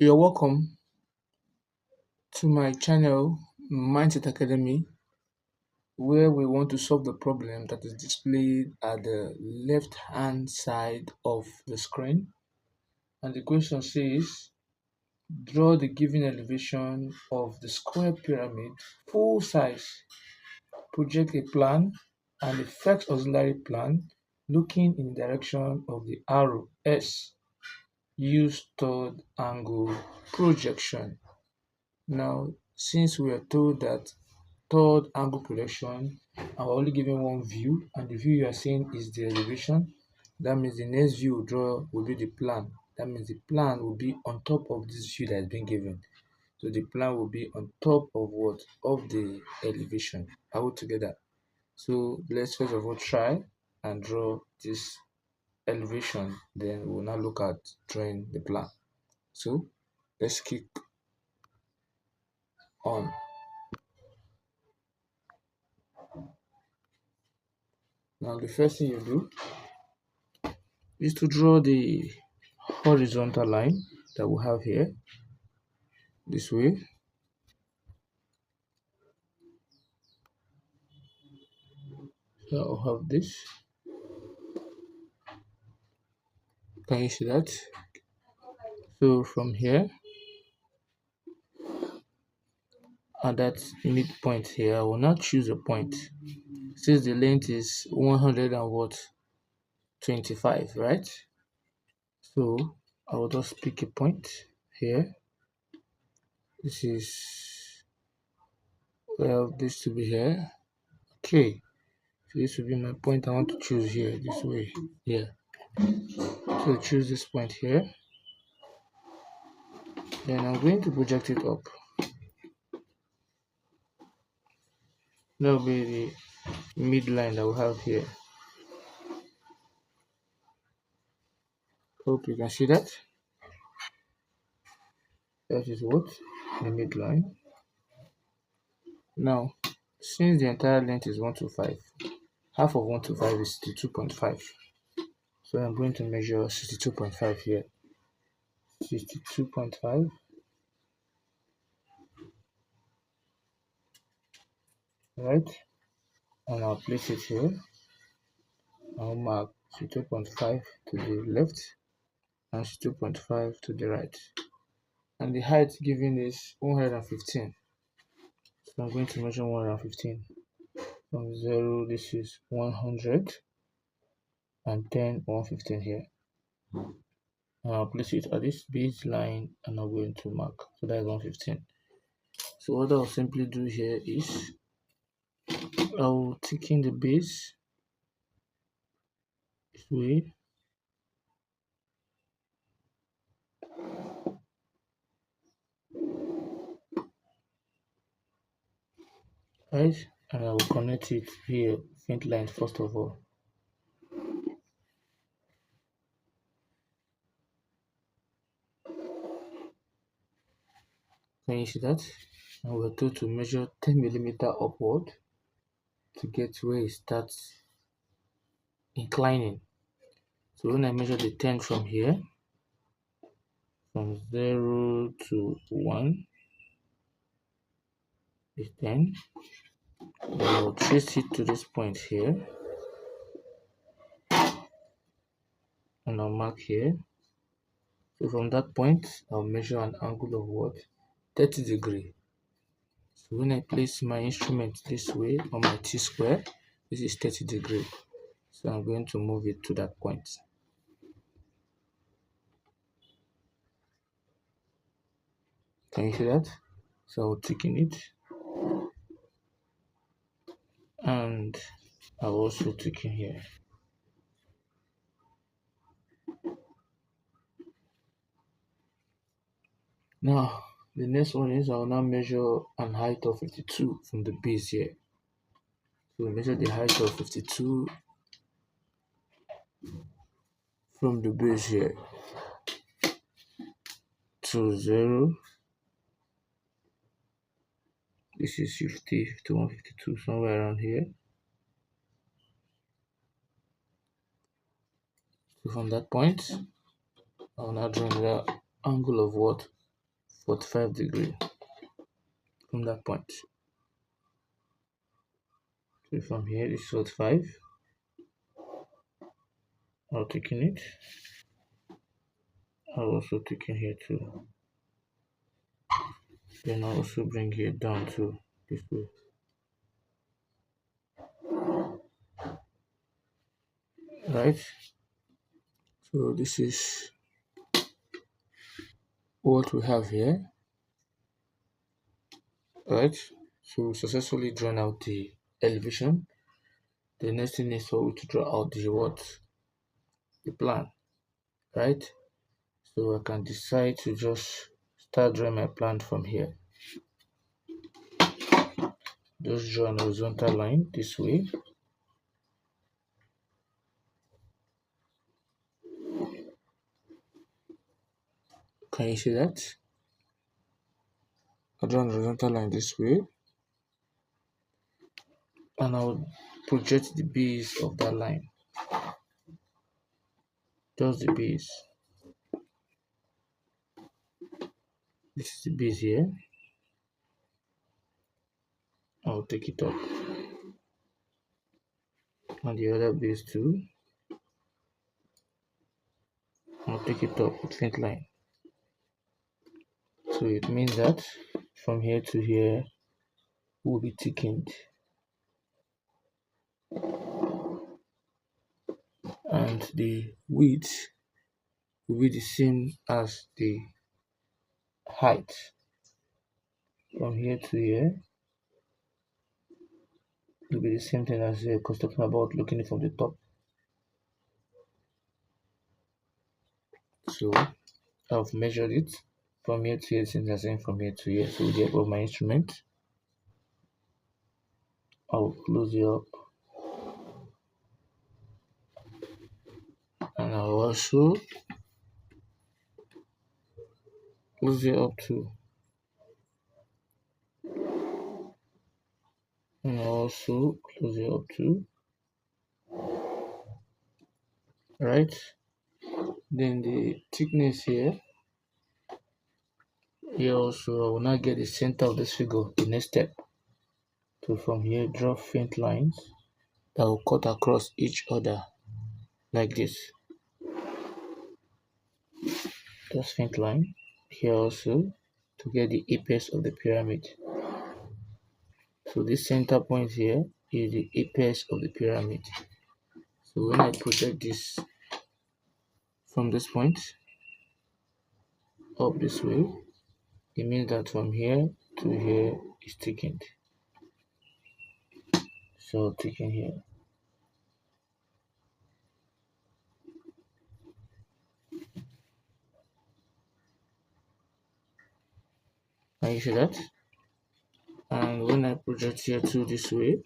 You're welcome to my channel, Mindset Academy, where we want to solve the problem that is displayed at the left hand side of the screen. And the question says, draw the given elevation of the square pyramid full size. Project a plan and a fixed auxiliary plan looking in the direction of the arrow S. Use third angle projection. Now, since we are told that third angle projection and we're only given one view, and the view you are seeing is the elevation, that means the next view we'll draw will be the plan. That means the plan will be on top of this view that has been given. So the plan will be on top of what? Of the elevation. Are we together? So let's first of all try and draw this elevation. Then we'll now look at drawing the plan. So let's kick on. Now the first thing you do is to draw the horizontal line that we have here this way. So I'll have this. Can you see that? So from here at that midpoint here, I will now choose a point. Since the length is 100 and what? 25, right? So I will just pick a point here. This is, well, this to be here. Okay, so this will be my point I want to choose here, this way, here. So choose this point here. Then I'm going to project it up. That will be the midline that we have here. Hope you can see that. That is what? The midline. Now, since the entire length is 125, half of 125 is 62.5. So I'm going to measure 62.5 here. 62.5. Right? And I'll place it here. I'll mark 62.5 to the left and 62.5 to the right. And the height given is 115. So I'm going to measure 115. From 0, this is 100, and 10, 115 here. And I'll place it at this base line and I'm going to mark. So that is 115. So what I'll simply do here is I'll tick in the base this way. Right? And I will connect it here, faint line first of all. Can you see that? And we're told to measure 10 millimeter upward to get where it starts inclining. So when I measure the 10 from here, from 0 to 1 is 10. Then I'll trace it to this point here, and I'll mark here. So from that point, I'll measure an angle of what? 30 degree. So when I place my instrument this way on my T-square, this is 30 degree. So I'm going to move it to that point. Can you see that? So I'll tick in it, and I'll also tick in here. Now, the next one is I'll now measure an height of 52 from the base here. So we measure the height of 52 from the base here to 0. This is 50, 51, 52, somewhere around here. So from that point, I'll now draw the angle of what? 45 degrees from that point. So from here, this is 45. I'll taking it. I'll also taking here too. Then I'll also bring it down to this way. Right. So this is what we have here. Right. So successfully drawn out the elevation. The next thing is for we to draw out the plan. Right. So I can decide to just start drawing my plan from here. Just draw an horizontal line this way. Can you see that? I draw an horizontal line this way, and I'll project the base of that line. Just the base. This is the base here. I'll take it up. And the other base too. I'll take it up with faint line. So it means that from here to here will be thickened. And the width will be the same as the height. From here to here will be the same thing as here, because talking about looking from the top. So I've measured it from here to here, since I'm saying from here to here. So with the help of my instrument, I'll close it up, and I'll also close it up too, and I'll also close it up too. Right, then the thickness here also I will now get the center of this figure. The next step, so from here draw faint lines that will cut across each other like this. Just faint line here also to get the apex of the pyramid. So this center point here is the apex of the pyramid. So when I project this from this point up this way, it means that from here to here is thickened. So thicken here. Can you see that? And when I project here to this way,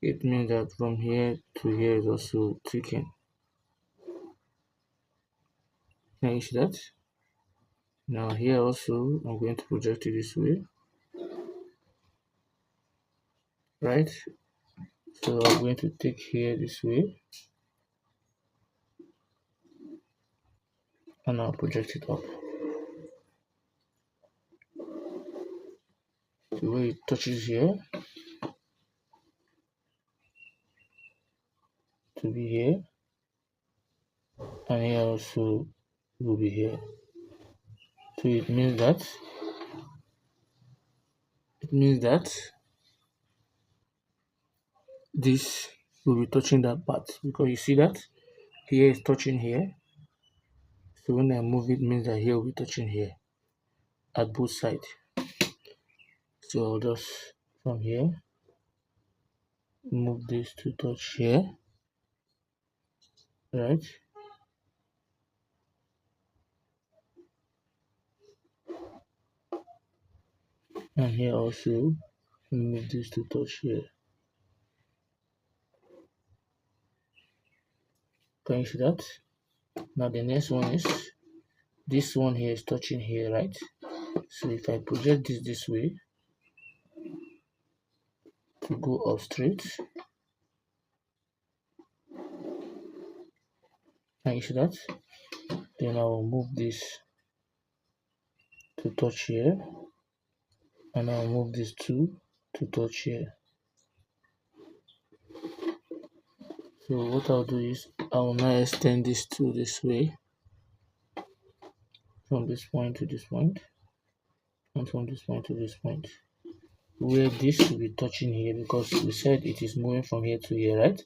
it means that from here to here is also thickened. Can you see that? Now here also I'm going to project it this way. Right? So I'm going to take here this way, and I'll project it up. The way it touches here to be here, and here also will be here. So it means that this will be touching that part, because you see that here is touching here. So when I move it, means that here will be touching here at both sides. So I'll just from here move this to touch here, right? And here also move this to touch here. Can you see that? Now the next one is this one here is touching here, right? So if I project this way to go up straight, can you see that? Then I will move this to touch here, and I will move this to touch here. So what I'll do is I will now extend this to this way, from this point to this point, and from this point to this point, where this will be touching here, because we said it is moving from here to here, right?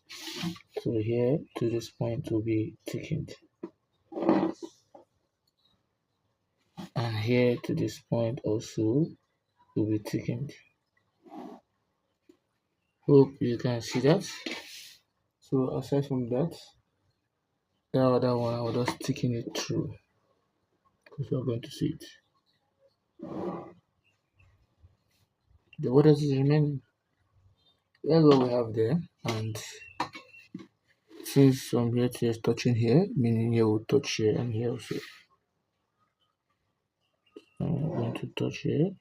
So here to this point will be thickened, and here to this point also will be thickened. Hope you can see that. So aside from that, the other one I will just thicken it through, because we're going to see it. The what else is remaining? That's what we have there, and since from here to here is touching here, meaning here will touch here and here also. I'm going to touch here,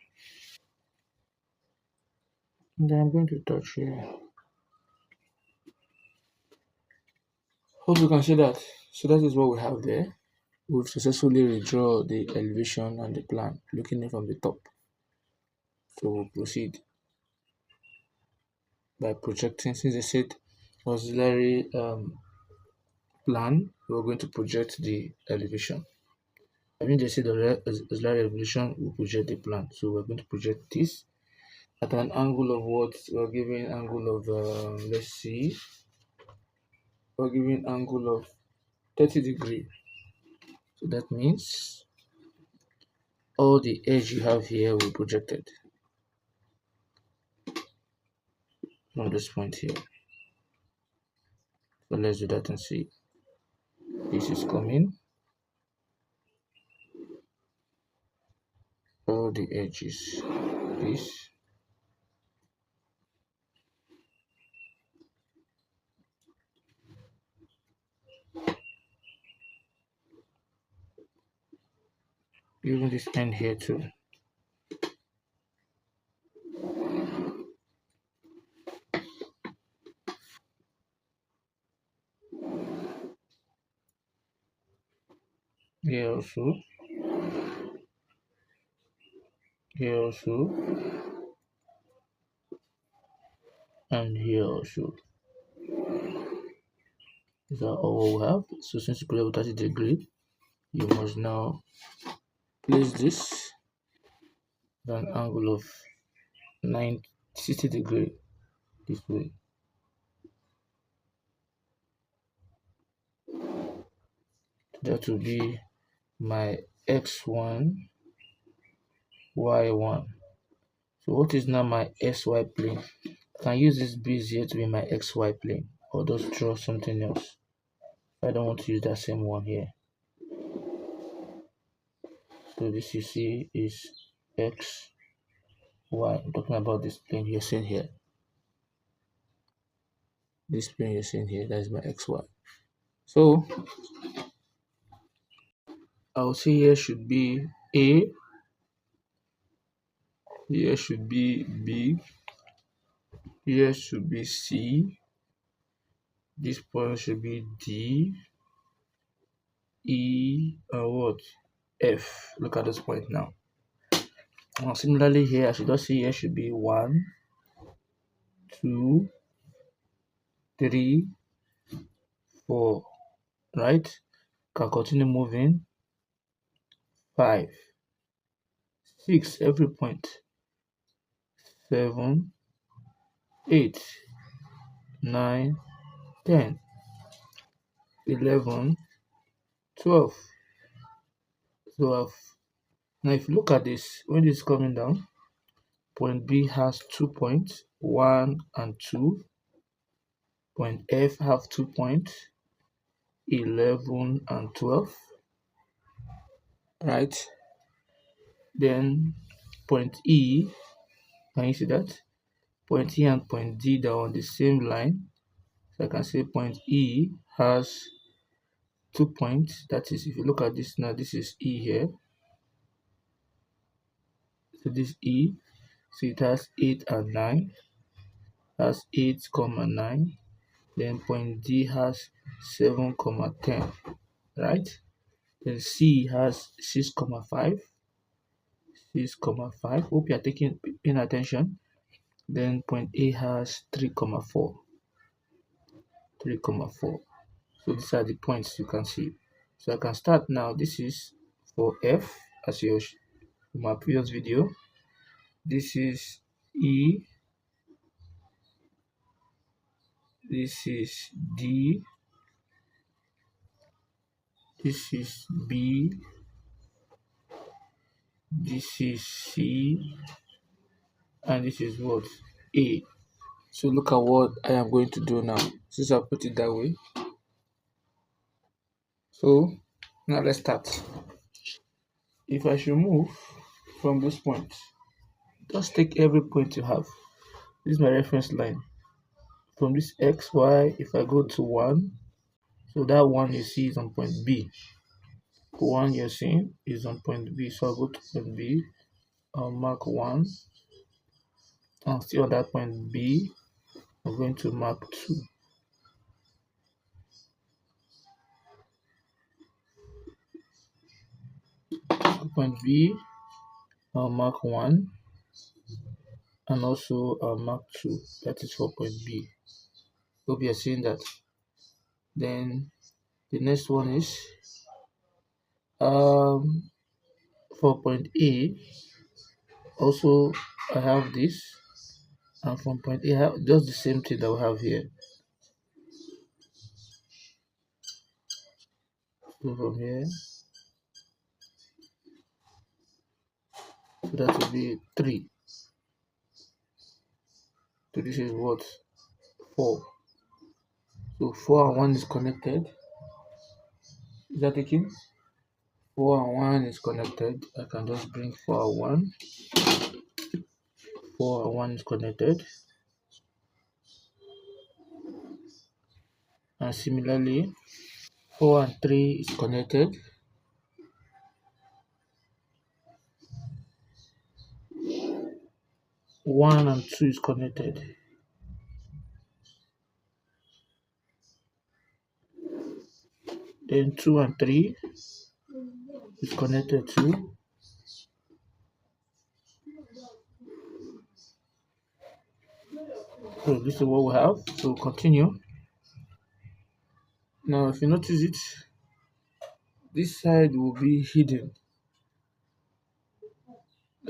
and then I'm going to touch here. Hope you can see that. So that is what we have there. We've successfully redraw the elevation and the plan, looking at it from the top. So we'll proceed by projecting. Since I said auxiliary plan, we're going to project the elevation. I mean, they said the auxiliary elevation will project the plan. So we're going to project this at an angle of what? We're giving angle of, let's see, we're giving angle of 30 degree. So that means all the edge you have here will be projected from this point here. So let's do that and see. This is coming. All the edges. This. Even this end here too. Here also. Here also. And here also. These are all we have. So since you play with 30 degree, you must now place this at an angle of 60 degree this way. That will be my x1, y1. So what is now my xy plane? I can use this base here to be my xy plane, or just draw something else. I don't want to use that same one here. So this you see is x, y. I'm talking about this plane you're seeing here. This plane you're seeing here, that is my xy. So I'll say here should be A, here should be B, here should be C, this point should be D, E, and what? F. Look at this point now. Similarly here, I should just say here should be 1, 2, 3, 4, right? Can continue moving. 5, 6, every point. 7, 8, 9, 10, 11, 12. So now if you look at this, when this is coming down, point B has 2 points, 1 and 2. Point F have 2 points, 11 and 12. Right? Then point E, can you see that? Point E and point D, they are on the same line. So I can say point E has 2 points. That is, if you look at this now, this is E here. So this E, so it has 8 and 9. That's 8, 9. Then point D has 7, 10. Right? Then C has 6,5. 6,5. Hope you are paying attention. Then point A has 3,4. 3,4. So these are the points you can see. So I can start now. This is for F as your from my previous video. This is E. This is D. This is B. This is C. And this is what? A. So look at what I am going to do now. Since I put it that way. So now let's start. If I should move from this point, just take every point you have. This is my reference line. From this X, Y, if I go to 1, so that 1 you see is on point B. 1 you're seeing is on point B. So I'll go to point B. I'll mark 1. I'll see on that point B. I'm going to mark 2. Point B, I'll mark 1. And also I'll mark 2. That is for point B. Hope you're seeing that. Then the next one is for point A. Also I have this. And from point A, I have just the same thing that we have here. So from here, so that will be 3. So this is what? 4. So 4 and 1 is connected. Is that taken? 4 and 1 is connected. I can just bring 4 and 1. 4 and 1 is connected. And similarly, 4 and 3 is connected. 1 and 2 is connected. Then 2 and 3 is connected too. So this is what we have. So continue. Now if you notice it, this side will be hidden.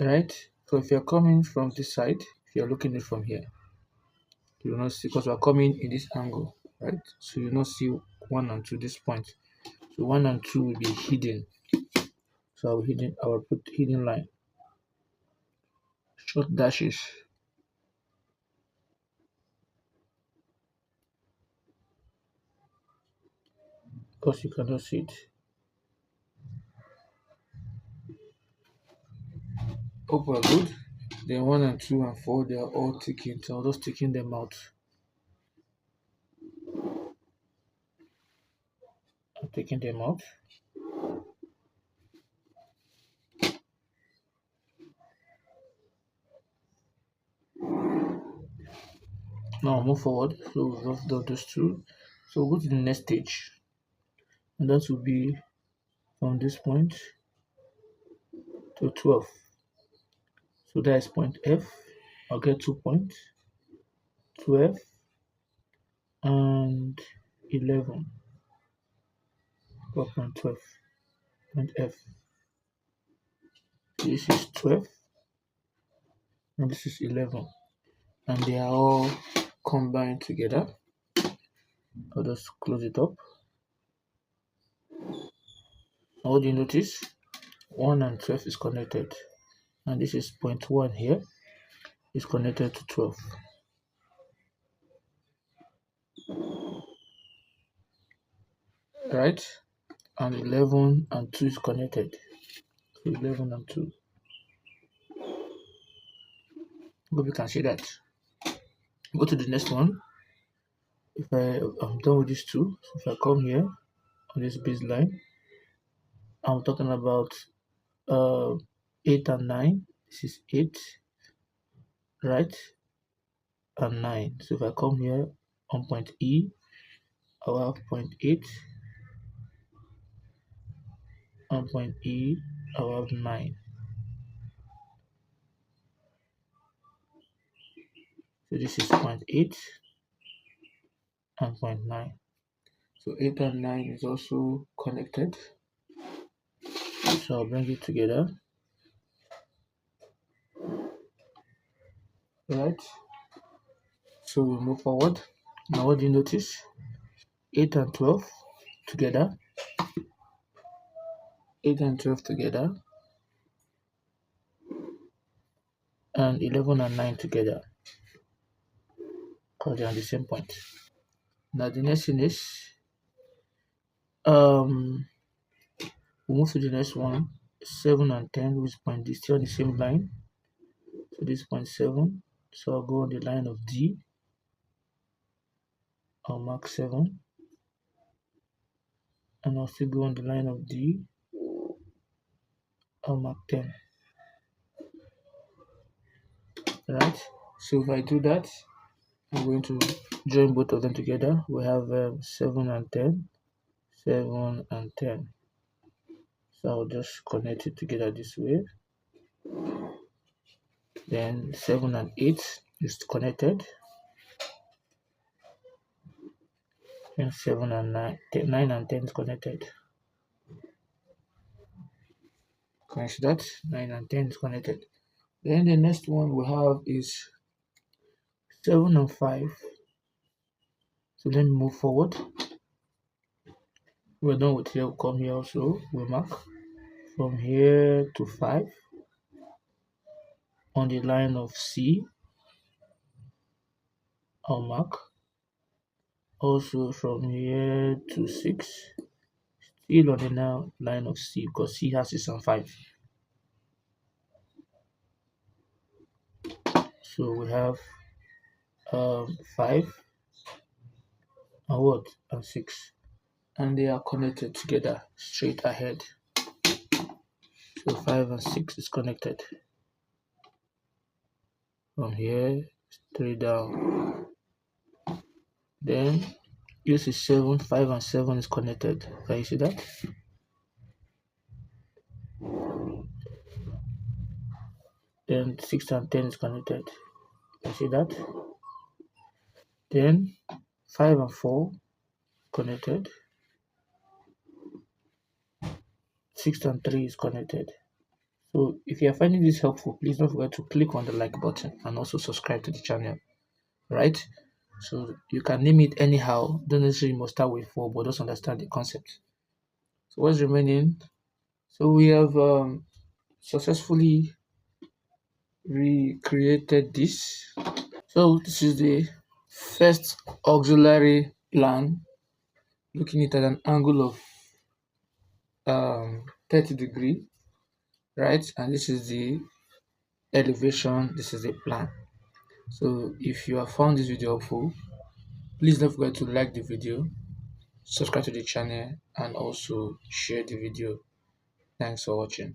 Right? So if you're coming from this side, if you're looking at it from here, you will not see, because we're coming in this angle, right? So you will not see 1 and 2 this point. So 1 and 2 will be hidden. So I will put hidden line, short dashes, because you cannot see it. Hope we're good. Then 1 and 2 and 4, they are all ticking. So I'll just taking them out. I'm taking them out. Now move forward. So we've just done those two. So we'll go to the next stage. And that will be from this point to 12. So that is point F. I'll get 2 points, 12 and 11. Point 12, point F. This is 12 and this is 11. And they are all combined together. I'll just close it up. Now what do you notice? 1 and 12 is connected. And this is point 1 here. Is connected to 12. Right? And 11 and 2 is connected. So 11 and 2. Hope you can see that. Go to the next one. If I'm done with these two, so if I come here on this baseline, I'm talking about 8 and 9. This is 8, right? And 9. So if I come here on point E, I'll have point 8 and point E, I will have 9. So this is point 8 and point 9. So 8 and 9 is also connected. So I'll bring it together. Right. So we move forward. Now what do you notice? 8 and 12 together. 8 and 12 together. And 11 and 9 together. Because they're on the same point. Now the next thing is we move to the next one. 7 and 10, which point is still on the same line. So this point 7. So I'll go on the line of D. I'll mark 7. And I'll still go on the line of D. I'll mark 10. Right? So if I do that, I'm going to join both of them together. We have 7 and 10. 7 and 10. So I'll just connect it together this way. Then 7 and 8 is connected. Then 7 and 9, 9 and 10 is connected. Can you see that? 9 and 10 is connected. Then the next one we have is 7 and 5. So then move forward. We're done with here, we'll come here also. We mark from here to 5 on the line of C. I'll mark. Also from here to 6. Still on the line of C because C has 6 and 5. So we have 5 and what? And 6. And they are connected together straight ahead. So 5 and 6 is connected. From here straight down. Then this is 7, 5 and 7 is connected. Can you see that? Then 6 and 10 is connected. Can you see that? Then 5 and 4 connected. 6 and 3 is connected. So if you are finding this helpful, please don't forget to click on the like button and also subscribe to the channel. Right? So you can name it anyhow. Don't necessarily must start with 4, but just understand the concept. So what's remaining? So we have successfully recreated this. So this is the first auxiliary plan, looking at an angle of 30 degree, right? And this is the elevation, this is the plan. So if you have found this video helpful, please don't forget to like the video, subscribe to the channel, and also share the video. Thanks for watching.